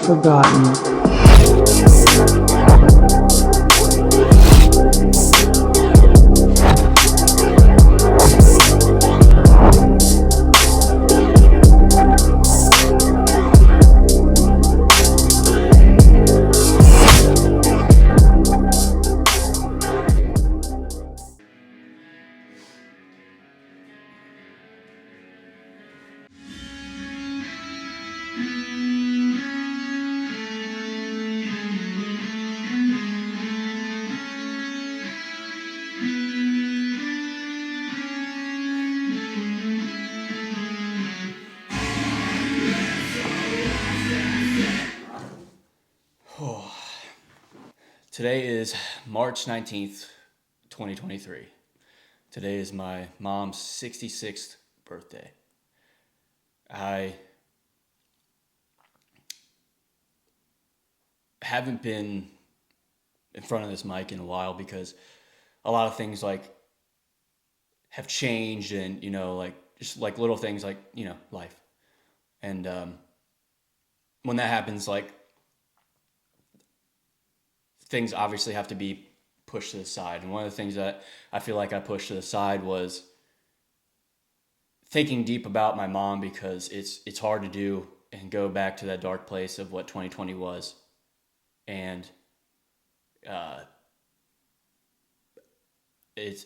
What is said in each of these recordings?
Forgotten. Today is March 19th, 2023. Today is my mom's 66th birthday. I haven't been in front of this mic in a while because a lot of things have changed and, just little things life. And when that happens, things obviously have to be pushed to the side. And one of the things that I feel like I pushed to the side was thinking deep about my mom, because it's hard to do and go back to that dark place of what 2020 was. And it's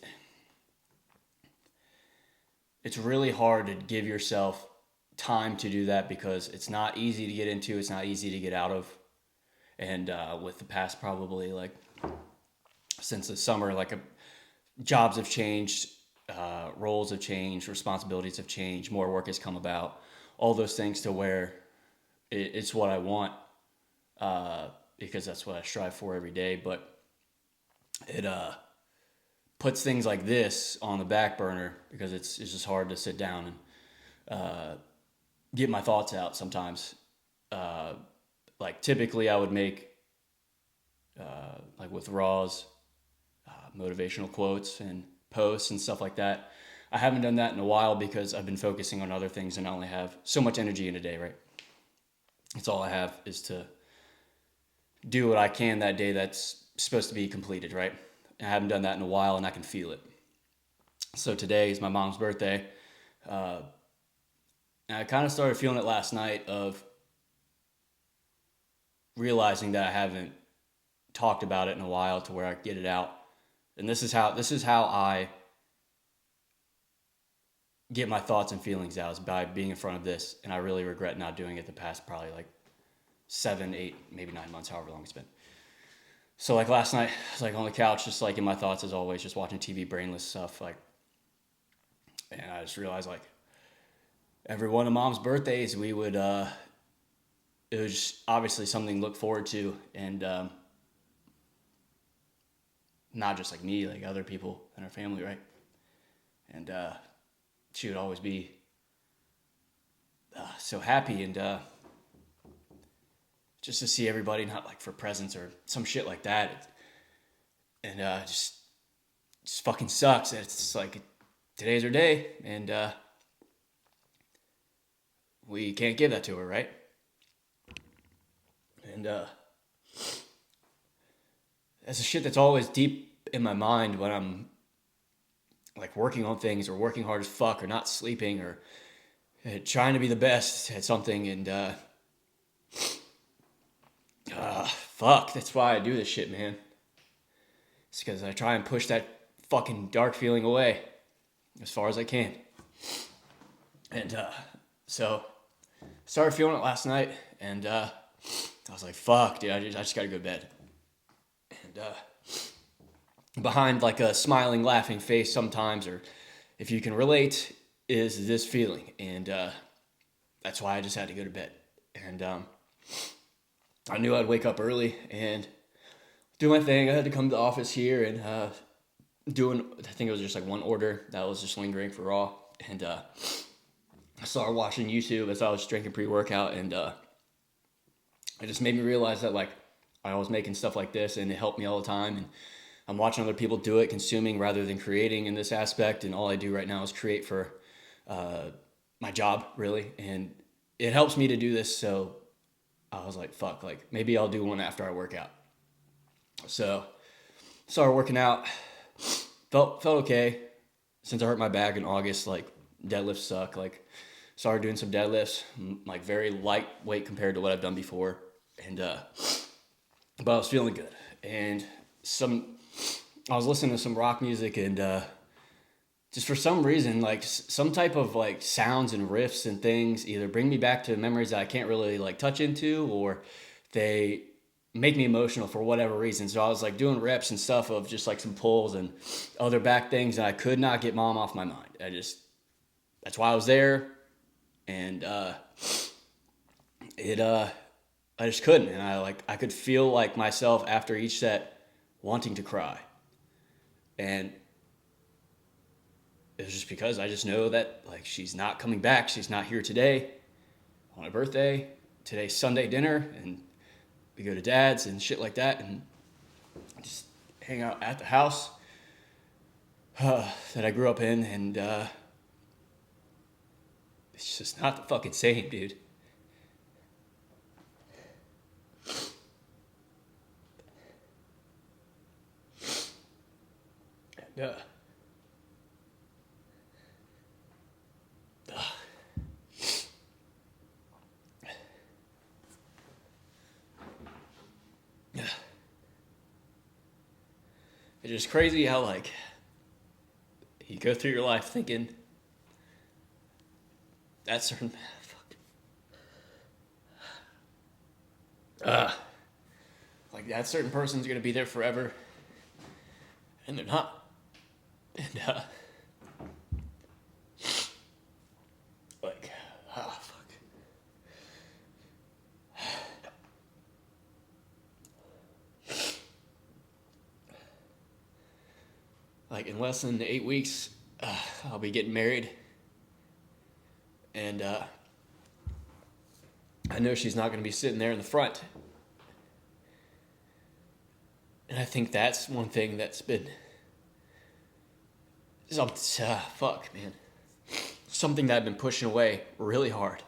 really hard to give yourself time to do that, because it's not easy to get into, it's not easy to get out of. And with the past probably since the summer, jobs have changed, roles have changed, responsibilities have changed, more work has come about, all those things, to where it's what I want, because that's what I strive for every day. But it puts things like this on the back burner, because it's just hard to sit down and get my thoughts out sometimes. Typically I would make, with Raw's, motivational quotes and posts and stuff like that. I haven't done that in a while because I've been focusing on other things, and I only have so much energy in a day, right? That's all I have, is to do what I can that day that's supposed to be completed, right? I haven't done that in a while, and I can feel it. So today is my mom's birthday. And I kind of started feeling it last night, of realizing that I haven't talked about it in a while to where I get it out. And this is how I get my thoughts and feelings out, is by being in front of this. And I really regret not doing it the past probably 7, 8, maybe 9 months, however long it's been. So last night, I was on the couch, just in my thoughts as always, just watching TV, brainless stuff. And I just realized every one of Mom's birthdays, we would, it was just obviously something to look forward to. And not just me, other people in our family, right? And she would always be so happy, and just to see everybody, not for presents or some shit like that. And just fucking sucks. It's today's her day, and we can't give that to her, right? And that's the shit that's always deep in my mind when I'm working on things, or working hard as fuck, or not sleeping, or trying to be the best at something. And fuck, that's why I do this shit, man. It's because I try and push that fucking dark feeling away as far as I can. And so I started feeling it last night, and I was like, fuck, dude, I just gotta go to bed. And behind a smiling, laughing face sometimes, or if you can relate, is this feeling. And that's why I just had to go to bed. And I knew I'd wake up early and do my thing. I had to come to the office here and I think it was just one order that was just lingering for Raw. And I started watching YouTube as I was drinking pre-workout, and it just made me realize that I was making stuff like this, and it helped me all the time. And I'm watching other people do it, consuming rather than creating in this aspect. And all I do right now is create for my job, really. And it helps me to do this, so I was like, fuck, like maybe I'll do one after I work out. So started working out, felt okay. Since I hurt my back in August, like deadlifts suck. Like started doing some deadlifts, like very lightweight compared to what I've done before. And but I was feeling good. And I was listening to some rock music, and just for some reason, like some type of like sounds and riffs and things either bring me back to memories that I can't really like touch into, or they make me emotional for whatever reason. So I was like doing reps and stuff of just like some pulls and other back things, and I could not get mom off my mind. That's why I was there. And I just couldn't. And I could feel like myself after each set wanting to cry. And it was just because I just know that like she's not coming back. She's not here today on my birthday. Today's Sunday dinner, and we go to dad's and shit like that, and just hang out at the house that I grew up in, and it's just not the fucking same, dude. And, it's just crazy how like you go through your life thinking that certain like that certain person's gonna be there forever, and they're not. And like fuck. Like in less than 8 weeks, I'll be getting married, and I know she's not going to be sitting there in the front. And I think that's one thing that's been fuck, man. Something that I've been pushing away really hard.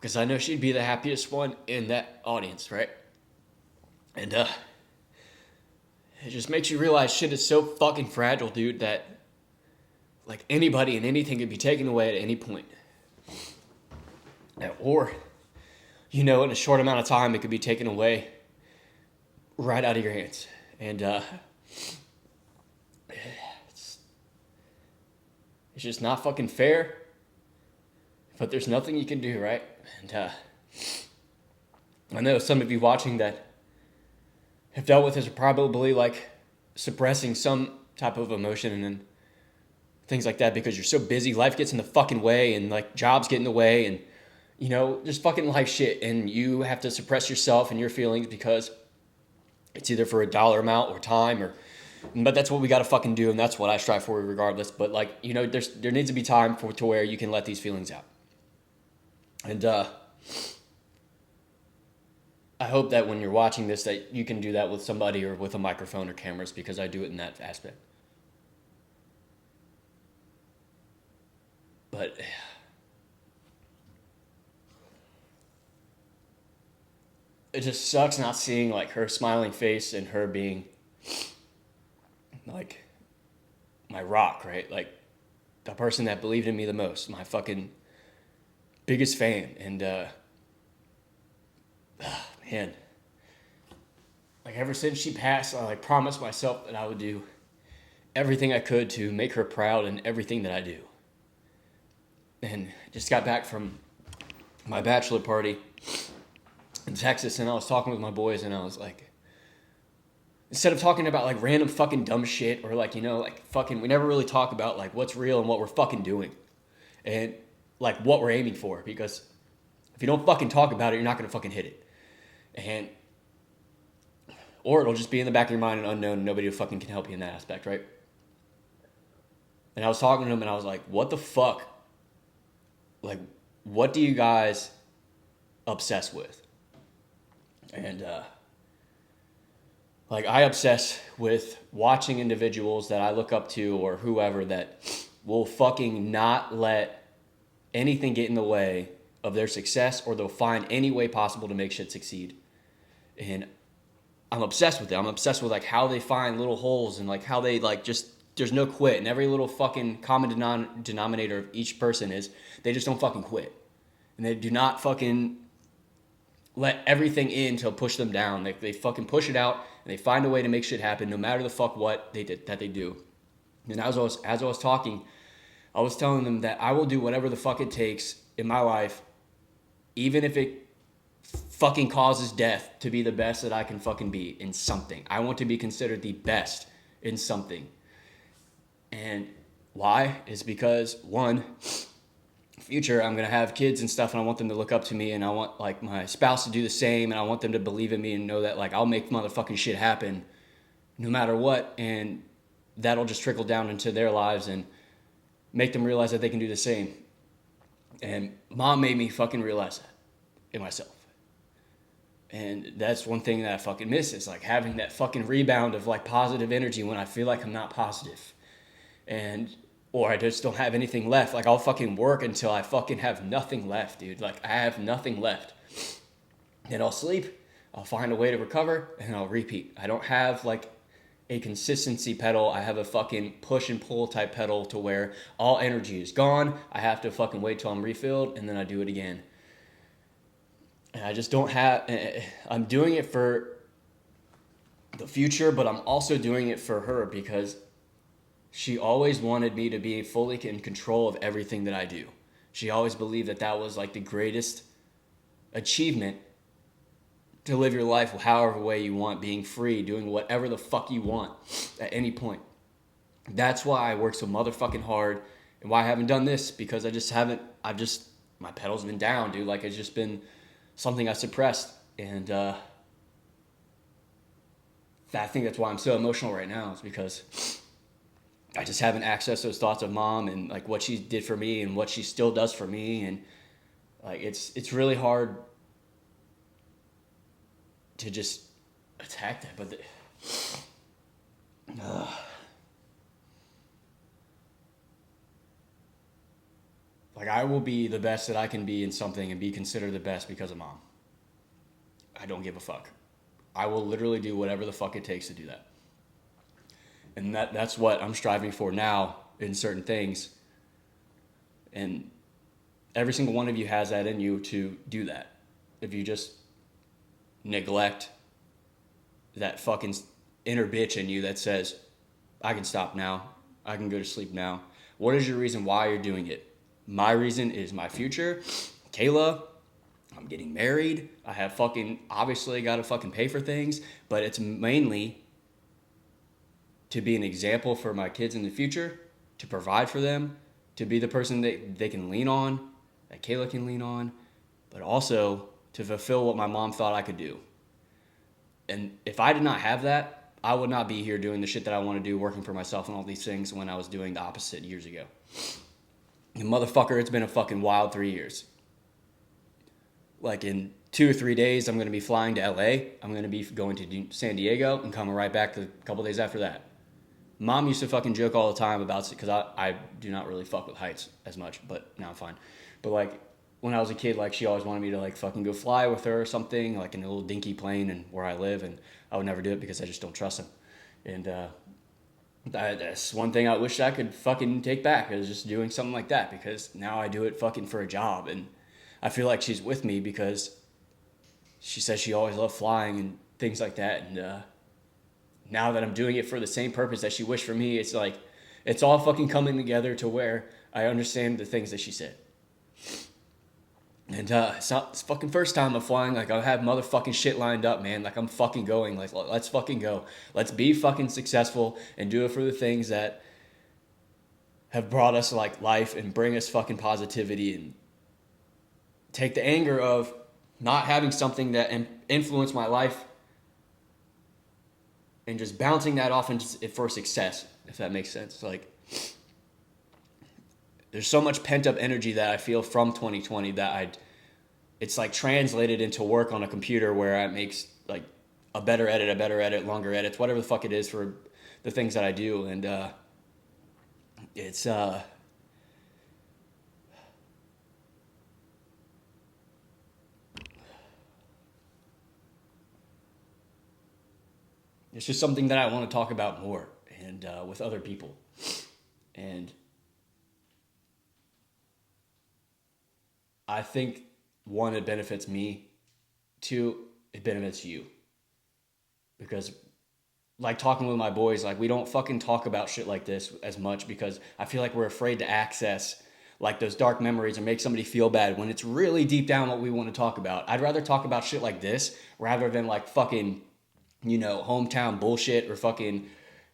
Because I know she'd be the happiest one in that audience, right? And it just makes you realize shit is so fucking fragile, dude, that like anybody and anything can be taken away at any point. Or, in a short amount of time, it could be taken away right out of your hands. And it's just not fucking fair. But there's nothing you can do, right? And I know some of you watching that have dealt with this are probably like suppressing some type of emotion and things like that because you're so busy. Life gets in the fucking way, and like jobs get in the way, and just fucking life shit, and you have to suppress yourself and your feelings because it's either for a dollar amount or time, but that's what we got to fucking do, and that's what I strive for regardless. But like, there needs to be time to where you can let these feelings out. And I hope that when you're watching this that you can do that with somebody or with a microphone or cameras, because I do it in that aspect. But it just sucks not seeing like her smiling face and her being like my rock, right? Like the person that believed in me the most, my fucking biggest fan. And man, like ever since she passed, I like promised myself that I would do everything I could to make her proud in everything that I do. And just got back from my bachelor party in Texas, and I was talking with my boys, and I was like, instead of talking about like random fucking dumb shit or like, like fucking, we never really talk about like what's real and what we're fucking doing and like what we're aiming for, because if you don't fucking talk about it, you're not going to fucking hit it. Or it'll just be in the back of your mind and unknown, and nobody fucking can help you in that aspect, right? And I was talking to him, and I was like, what the fuck? Like, what do you guys obsess with? And, like, I obsess with watching individuals that I look up to or whoever that will fucking not let anything get in the way of their success, or they'll find any way possible to make shit succeed. And I'm obsessed with it. I'm obsessed with like how they find little holes and like how they like just there's no quit. And every little fucking common denominator of each person is they just don't fucking quit. And they do not fucking let everything in to push them down. They fucking push it out and they find a way to make shit happen no matter the fuck what they do. And as I was talking, I was telling them that I will do whatever the fuck it takes in my life, even if it fucking causes death, to be the best that I can fucking be in something. I want to be considered the best in something. And why? Is because, one, future, I'm going to have kids and stuff, and I want them to look up to me, and I want like my spouse to do the same, and I want them to believe in me and know that like I'll make motherfucking shit happen no matter what, and that'll just trickle down into their lives and make them realize that they can do the same. And mom made me fucking realize that in myself. And that's one thing that I fucking miss, is like having that fucking rebound of like positive energy when I feel like I'm not positive. Or I just don't have anything left. Like I'll fucking work until I fucking have nothing left, dude. Like I have nothing left. Then I'll sleep, I'll find a way to recover, and I'll repeat. I don't have like a consistency pedal. I have a fucking push and pull type pedal to where all energy is gone. I have to fucking wait till I'm refilled, and then I do it again. And I just don't have, I'm doing it for the future, but I'm also doing it for her because she always wanted me to be fully in control of everything that I do. She always believed that that was like the greatest achievement, to live your life however way you want, being free, doing whatever the fuck you want at any point. That's why I work so motherfucking hard, and why I haven't done this, because my pedal's been down, dude. Like it's just been something I suppressed, and I think that's why I'm so emotional right now, is because I just haven't accessed those thoughts of mom and like what she did for me and what she still does for me, and like it's really hard to just attack that. But like I will be the best that I can be in something and be considered the best because of mom. I don't give a fuck. I will literally do whatever the fuck it takes to do that. And that's what I'm striving for now in certain things. And every single one of you has that in you to do that. If you just neglect that fucking inner bitch in you that says, I can stop now, I can go to sleep now. What is your reason why you're doing it? My reason is my future. Kayla, I'm getting married. I have fucking, obviously got to fucking pay for things, but it's mainly to be an example for my kids in the future, to provide for them, to be the person that they can lean on, that Kayla can lean on, but also to fulfill what my mom thought I could do. And if I did not have that, I would not be here doing the shit that I want to do, working for myself and all these things, when I was doing the opposite years ago. And motherfucker, it's been a fucking wild 3 years. Like in 2 or 3 days, I'm going to be flying to LA. I'm going to be going to San Diego and coming right back a couple days after that. Mom used to fucking joke all the time about it, because I do not really fuck with heights as much, but now I'm fine. But like when I was a kid, like she always wanted me to like fucking go fly with her or something, like in a little dinky plane and where I live, and I would never do it because I just don't trust him. And that's one thing I wish I could fucking take back, is just doing something like that, because now I do it fucking for a job, and I feel like she's with me because she says she always loved flying and things like that. And now that I'm doing it for the same purpose that she wished for me, it's like it's all fucking coming together to where I understand the things that she said. And it's fucking first time I'm flying. Like I have motherfucking shit lined up, man. Like I'm fucking going. Like let's fucking go. Let's be fucking successful and do it for the things that have brought us like life and bring us fucking positivity, and take the anger of not having something that influenced my life and just bouncing that off for success, if that makes sense. Like there's so much pent up energy that I feel from 2020 that it's like translated into work on a computer, where it makes like a better edit, longer edits, whatever the fuck it is for the things that I do. And it's It's just something that I want to talk about more and with other people. And I think, one, it benefits me. Two, it benefits you. Because, like, talking with my boys, like, we don't fucking talk about shit like this as much because I feel like we're afraid to access like those dark memories or make somebody feel bad when it's really deep down what we want to talk about. I'd rather talk about shit like this rather than like fucking, hometown bullshit or fucking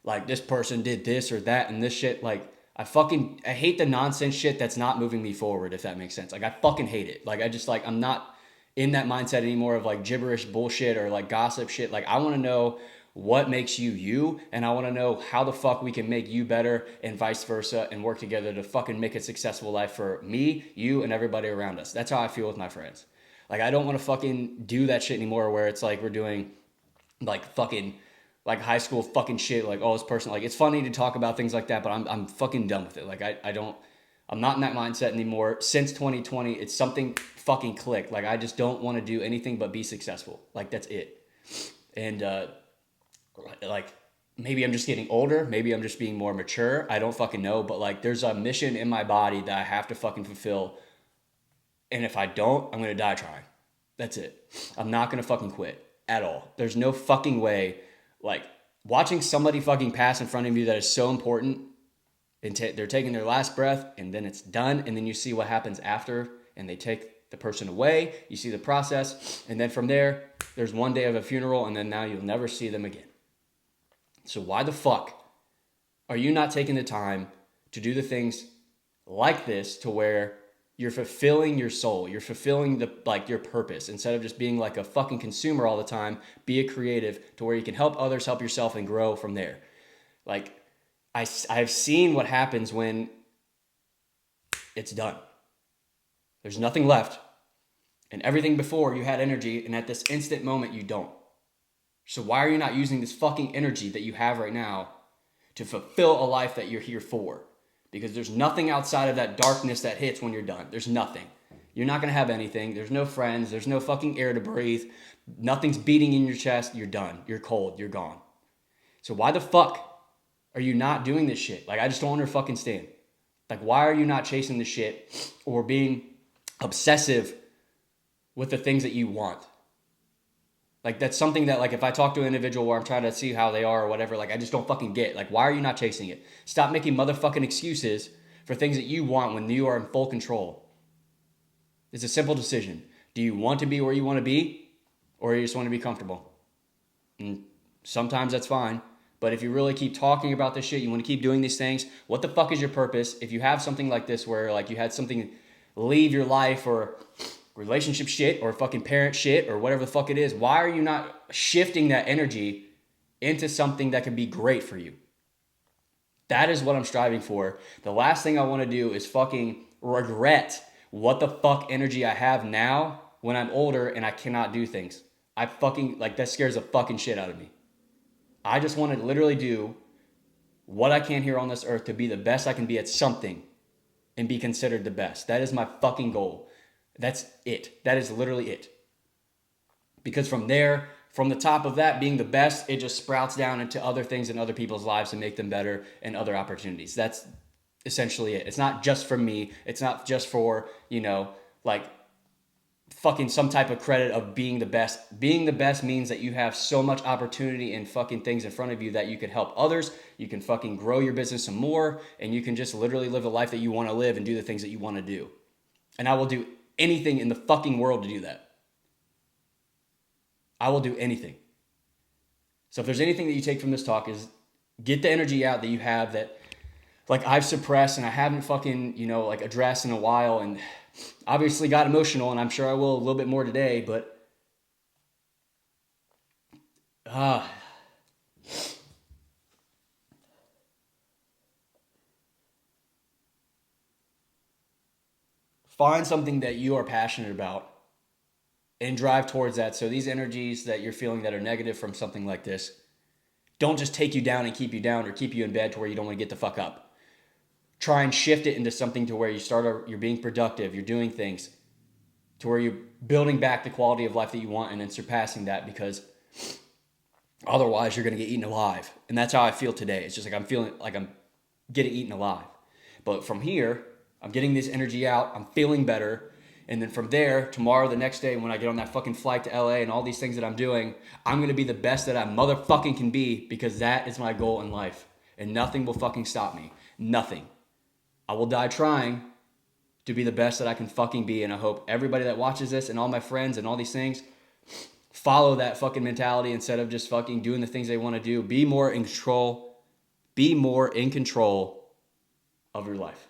like this person did this or that and this shit. Like, I hate the nonsense shit that's not moving me forward, if that makes sense. Like, I fucking hate it. Like, I just like, I'm not in that mindset anymore of like gibberish bullshit or like gossip shit. Like, I want to know what makes you you, and I want to know how the fuck we can make you better and vice versa and work together to fucking make a successful life for me, you, and everybody around us. That's how I feel with my friends. Like, I don't want to fucking do that shit anymore where it's like we're doing like fucking like high school fucking shit. Like, oh, this person, like, it's funny to talk about things like that, but I'm fucking done with it. Like, I'm not in that mindset anymore. Since 2020, it's something fucking clicked. Like, I just don't want to do anything but be successful. Like, that's it. And like, maybe I'm just getting older. Maybe I'm just being more mature. I don't fucking know. But like, there's a mission in my body that I have to fucking fulfill. And if I don't, I'm going to die trying. That's it. I'm not going to fucking quit at all. There's no fucking way. Like, watching somebody fucking pass in front of you that is so important, and they're taking their last breath, and then it's done, and then you see what happens after, and they take the person away. You see the process, and then from there, there's one day of a funeral, and then now you'll never see them again. So why the fuck are you not taking the time to do the things like this to where you're fulfilling your soul, you're fulfilling your purpose, instead of just being like a fucking consumer all the time? Be a creative to where you can help others, help yourself, and grow from there. Like, I've seen what happens when it's done. There's nothing left, and everything before you had energy, and at this instant moment you don't. So why are you not using this fucking energy that you have right now to fulfill a life that you're here for? Because there's nothing outside of that darkness that hits when you're done. There's nothing. You're not going to have anything. There's no friends. There's no fucking air to breathe. Nothing's beating in your chest. You're done. You're cold. You're gone. So why the fuck are you not doing this shit? Like, I just don't understand. Like, why are you not chasing the shit or being obsessive with the things that you want? Like, that's something that, like, if I talk to an individual where I'm trying to see how they are or whatever, like, I just don't fucking get. Like, why are you not chasing it? Stop making motherfucking excuses for things that you want when you are in full control. It's a simple decision. Do you want to be where you want to be, or you just want to be comfortable? And sometimes that's fine. But if you really keep talking about this shit, you want to keep doing these things, what the fuck is your purpose? If you have something like this where, like, you had something leave your life, or relationship shit, or fucking parent shit, or whatever the fuck it is, why are you not shifting that energy into something that can be great for you? That is what I'm striving for. The last thing I want to do is fucking regret what the fuck energy I have now when I'm older and I cannot do things. I fucking, like, that scares the fucking shit out of me. I just want to literally do what I can here on this earth to be the best I can be at something and be considered the best. That is my fucking goal. That's it. That is literally it. Because from there, from the top of that being the best, it just sprouts down into other things in other people's lives to make them better and other opportunities. That's essentially it. It's not just for me. It's not just for, like, fucking some type of credit of being the best. Being the best means that you have so much opportunity and fucking things in front of you that you can help others. You can fucking grow your business some more, and you can just literally live the life that you want to live and do the things that you want to do. And I will do anything in the fucking world to do that. I will do anything. So if there's anything that you take from this talk, is get the energy out that you have that, like, I've suppressed and I haven't fucking, like, addressed in a while, and obviously got emotional, and I'm sure I will a little bit more today, but find something that you are passionate about and drive towards that. So these energies that you're feeling that are negative from something like this don't just take you down and keep you down or keep you in bed to where you don't want to get the fuck up. Try and shift it into something to where you're being productive, you're doing things to where you're building back the quality of life that you want and then surpassing that, because Otherwise, you're going to get eaten alive. And that's how I feel today. It's just like I'm feeling like I'm getting eaten alive. But from here, I'm getting this energy out. I'm feeling better. And then from there, tomorrow, the next day, when I get on that fucking flight to LA and all these things that I'm doing, I'm going to be the best that I motherfucking can be, because that is my goal in life. And nothing will fucking stop me. Nothing. I will die trying to be the best that I can fucking be. And I hope everybody that watches this and all my friends and all these things follow that fucking mentality instead of just fucking doing the things they want to do. Be more in control. Be more in control of your life.